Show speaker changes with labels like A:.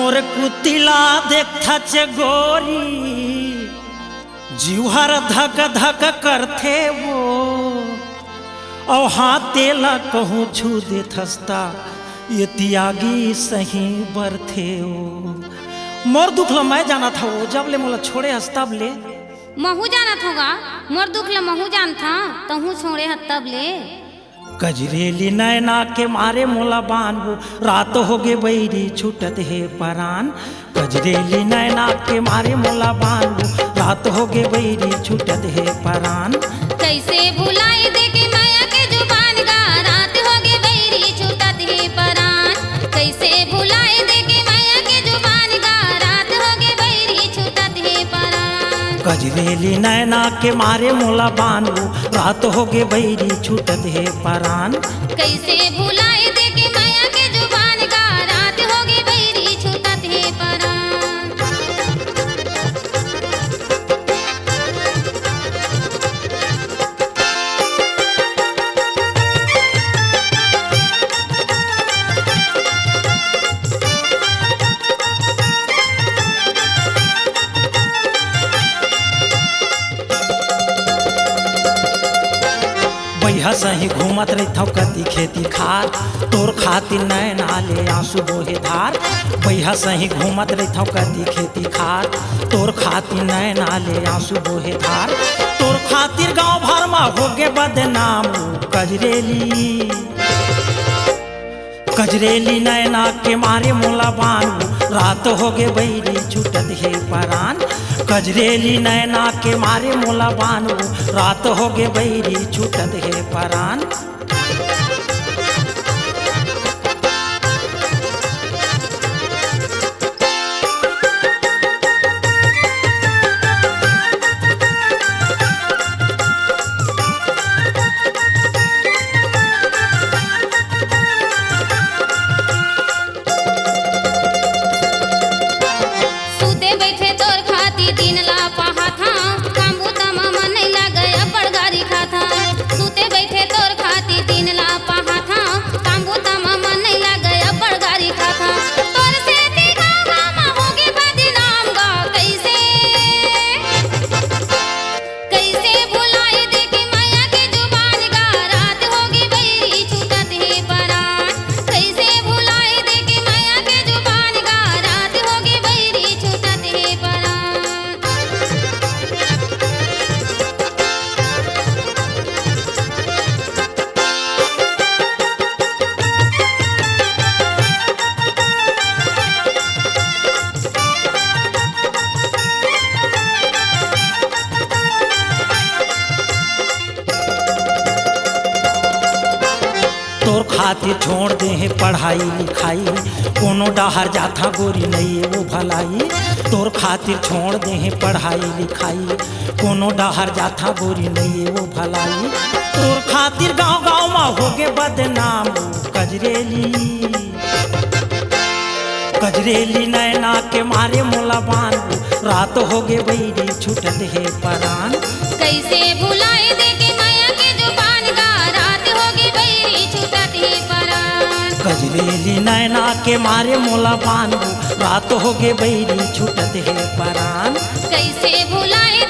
A: मोर कुतिला देखथच गोरी जीवहर धक धक करथे वो और हाथ तेला कहूँ छू दे थस्ता ये त्यागी सही बरथे वो। मोर दुख ला मैं जाना था वो जब ले मोला छोड़े हस्तब ले
B: महू जाना होगा मोर दुख ला महू जान था तहू छोड़े हतब ले।
A: कजरेली नैना के मारे मोला बानबू रात हो गे बैरी छूटत है परान। कजरेली नैना के मारे मोला बानबू रात हो गे बैरी छूटत है परान।
B: कैसे भुलाई दे के माया के जुबान गा रात हो गे बैरी छूटत है परान। कैसे भुलाई दे के माया के जुबान गा रात हो गे बैरी छूटत है परान।
A: कजरेली नैना के मारे मोला बानबू रात हो गे बैरी छूटत है परान।
B: कैसे भुलाई दे के माया के जुबान गा रात हो गे बैरी छूटत है परान।
A: बैहा सही घूमत रही कति खेती खार तोर खातिर नैना ले आंसू बोहे धार। बैहा सही घूमत रही कति खेती खार तोर खातिर नैना ले आंसू बोहे धार। तोर खातिर गांव भर में होगे बदनाम कजरेली। कजरेली नैना के मारे मोला बानू रात हो गे बैरी छूटत है परान। कजरेली नैना के मारे मोला बानू रात हो गे बैरी छूटत है परान। तोर खातिर छोड़ दे हैं पढ़ाई लिखाई कोनो डहर जाथा गोरी नहीं वो भलाई। तोर खातिर छोड़ दे हैं पढ़ाई लिखाई कोनो डहर जाथा गोरी नहीं वो भलाई। तोर खातिर गांव गांव में होगे बदनाम कजरेली। कजरेली नैना के मारे मोला बानबू रात हो गे बैरी छूटत है परान।
B: कैसे भुलाई दे के माया के जुबान गा रात हो गे बैरी छूटत है परान।
A: कजरेली नैना के मारे मोला बानबू रात हो गे बैरी छूटत है परान।
B: कैसे भुलाई